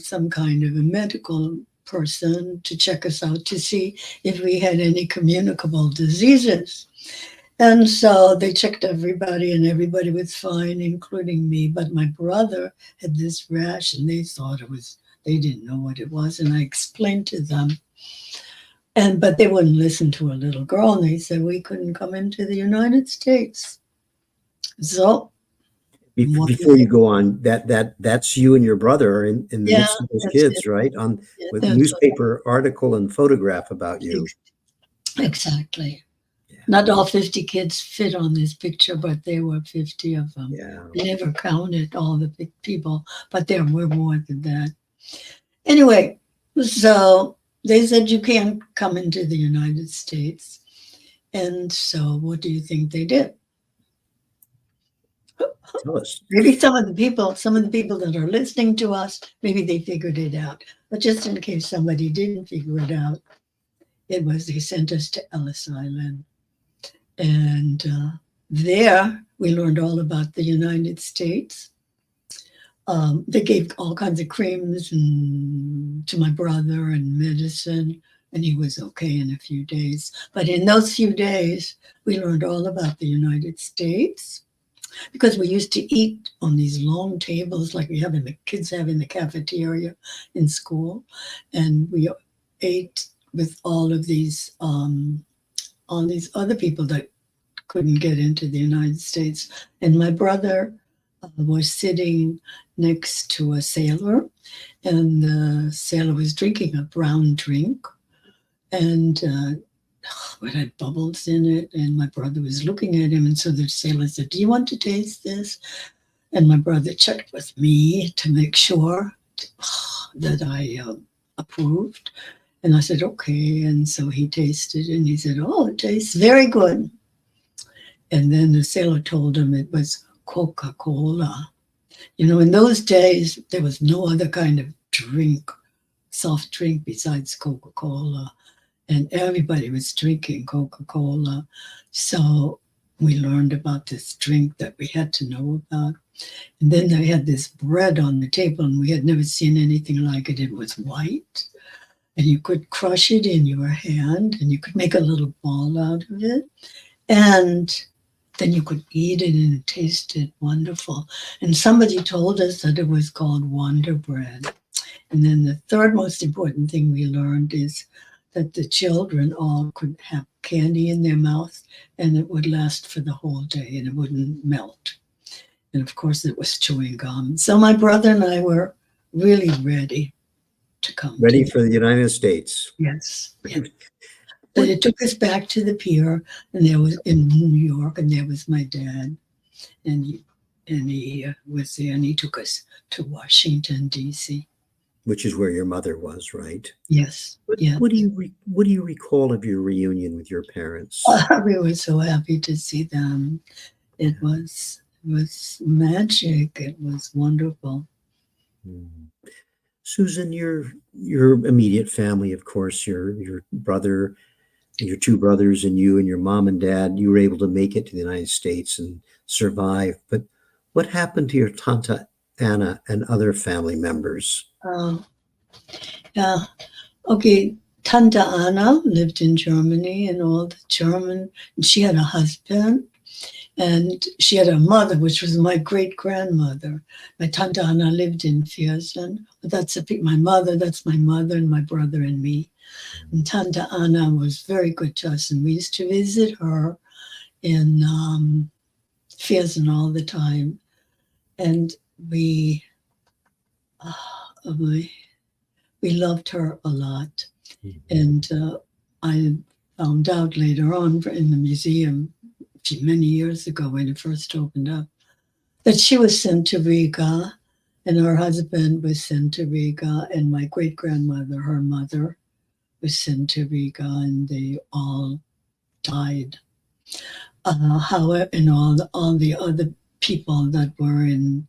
some kind of a medical person to check us out to see if we had any communicable diseases. And so they checked everybody, and everybody was fine, including me. But my brother had this rash, and they didn't know what it was. And I explained to them. But they wouldn't listen to a little girl, and they said we couldn't come into the United States. So before you go on, that's you and your brother in the midst of those kids, right? With a newspaper article and photograph about you. Exactly. Yeah. Not all 50 kids fit on this picture, but there were 50 of them. Yeah. I never counted all the big people, but there were more than that. Anyway, so they said you can't come into the United States. And so what do you think they did? Tell us. Maybe some of the people that are listening to us, maybe they figured it out. But just in case somebody didn't figure it out, they sent us to Ellis Island. And there we learned all about the United States. They gave all kinds of creams to my brother and medicine, and he was okay in a few days. But in those few days, we learned all about the United States because we used to eat on these long tables like we have in the kids have in the cafeteria in school, and we ate with all these other people that couldn't get into the United States. And my brother was sitting next to a sailor, and the sailor was drinking a brown drink, and it had bubbles in it. And my brother was looking at him, and so the sailor said, "Do you want to taste this?" And my brother checked with me to make sure that I approved. And I said, "Okay." And so he tasted, and he said, "Oh, it tastes very good." And then the sailor told him it was Coca-Cola. You know, in those days, there was no other kind of drink, soft drink besides Coca-Cola. And everybody was drinking Coca-Cola. So we learned about this drink that we had to know about. And then they had this bread on the table, and we had never seen anything like it. It was white, and you could crush it in your hand, and you could make a little ball out of it. And then you could eat it, and it tasted wonderful. And somebody told us that it was called Wonder Bread. And then the third most important thing we learned is that the children all could have candy in their mouth, and it would last for the whole day, and it wouldn't melt. And of course, it was chewing gum. So my brother and I were really ready to come. Ready for the United States. Yes. Yes. But it took us back to the pier, and there was in New York, and there was my dad, and he was there, and he took us to Washington, D.C. Which is where your mother was, right? Yes. Yeah. What do you recall of your reunion with your parents? We were so happy to see them. It was magic. It was wonderful. Susan, your immediate family, of course, your brother, your two brothers, and you and your mom and dad, you were able to make it to the United States and survive. But what happened to your Tante Anna and other family members? Yeah. Okay. Tante Anna lived in Germany, and all the German. And she had a husband, and she had a mother, which was my great grandmother. My Tante Anna lived in Viersen. That's my mother. That's my mother and my brother and me. And Tante Anna was very good to us, and we used to visit her in Viersen all the time. And we loved her a lot. And I found out later on in the museum, many years ago when it first opened up, that she was sent to Riga, and her husband was sent to Riga, and my great-grandmother, her mother, was sent to Riga, and they all died. However, and all the other people that were in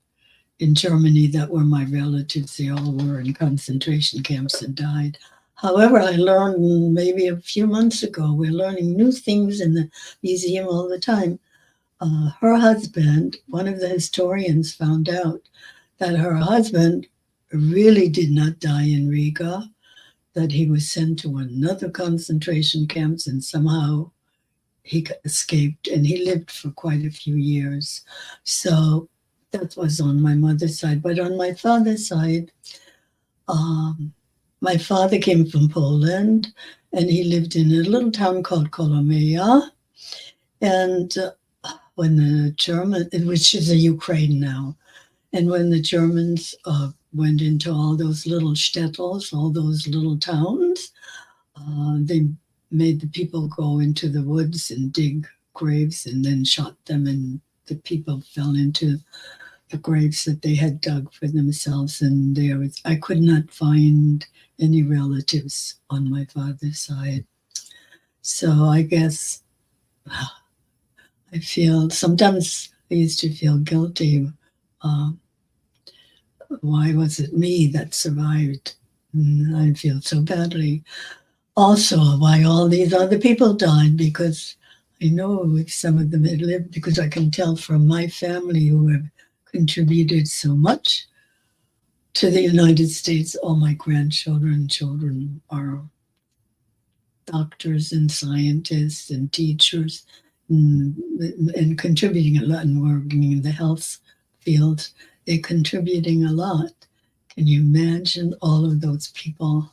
Germany that were my relatives, they all were in concentration camps and died. However, I learned maybe a few months ago, we're learning new things in the museum all the time. Her husband, one of the historians, found out that her husband really did not die in Riga, that he was sent to another concentration camps, and somehow he escaped, and he lived for quite a few years. So that was on my mother's side. But on my father's side, my father came from Poland, and he lived in a little town called Kolomea. And when the German, which is a Ukraine now, and when the Germans went into all those little shtetls, all those little towns, they made the people go into the woods and dig graves, and then shot them, and the people fell into the graves that they had dug for themselves. And I could not find any relatives on my father's side. So I guess sometimes I used to feel guilty. Why was it me that survived? And I feel so badly. Also, why all these other people died, because I know if some of them had lived, because I can tell from my family who have contributed so much to the United States. All my grandchildren and children are doctors and scientists and teachers, and contributing a lot and working in the health field. They're contributing a lot. Can you imagine all of those people,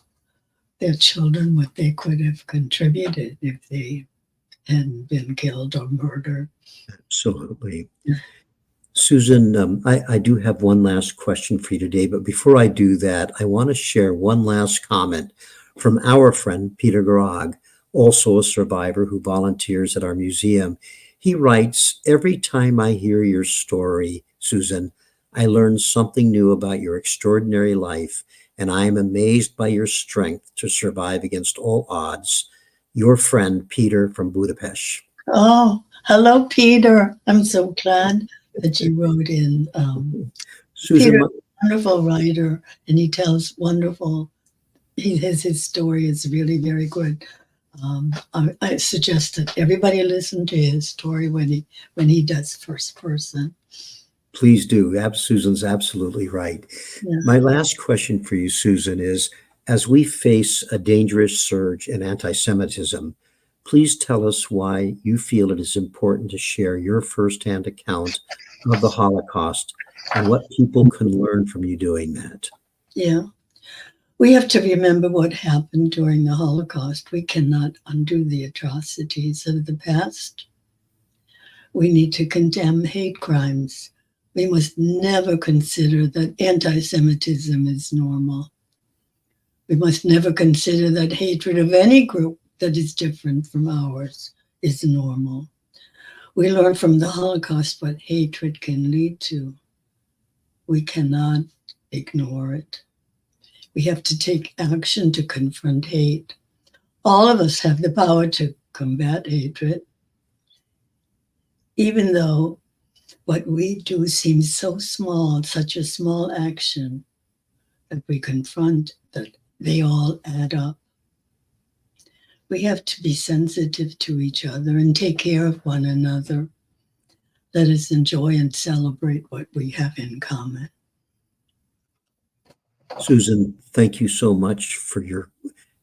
their children, what they could have contributed if they hadn't been killed or murdered? Absolutely. Yeah. Susan, I do have one last question for you today, but before I do that, I want to share one last comment from our friend, Peter Garag, also a survivor who volunteers at our museum. He writes, "Every time I hear your story, Susan, I learn something new about your extraordinary life, and I am amazed by your strength to survive against all odds. Your friend, Peter from Budapest." Oh, hello, Peter. I'm so glad that you wrote in. Susan, Peter, wonderful writer, and he tells wonderful. His story is really very good. I suggest that everybody listen to his story when he does first person. please do. Susan's absolutely right. Yeah. My last question for you, Susan, is as we face a dangerous surge in anti-Semitism, please tell us why you feel it is important to share your firsthand account of the Holocaust and what people can learn from you doing that. Yeah. We have to remember what happened during the Holocaust. We cannot undo the atrocities of the past. We need to condemn hate crimes. We must never consider that anti-Semitism is normal. We must never consider that hatred of any group that is different from ours is normal. We learn from the Holocaust what hatred can lead to. We cannot ignore it. We have to take action to confront hate. All of us have the power to combat hatred, even though what we do seems so small, such a small action that we confront, that they all add up. We have to be sensitive to each other and take care of one another. Let us enjoy and celebrate what we have in common. Susan, thank you so much for your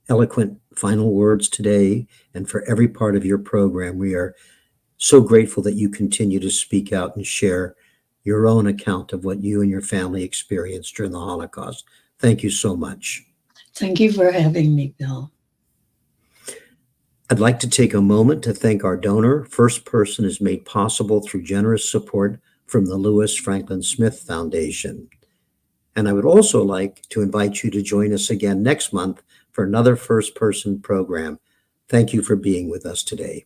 eloquent final words today and for every part of your program. We are so grateful that you continue to speak out and share your own account of what you and your family experienced during the Holocaust. Thank you so much. Thank you for having me, Bill. I'd like to take a moment to thank our donor. First Person is made possible through generous support from the Lewis Franklin Smith Foundation. And I would also like to invite you to join us again next month for another First Person program. Thank you for being with us today.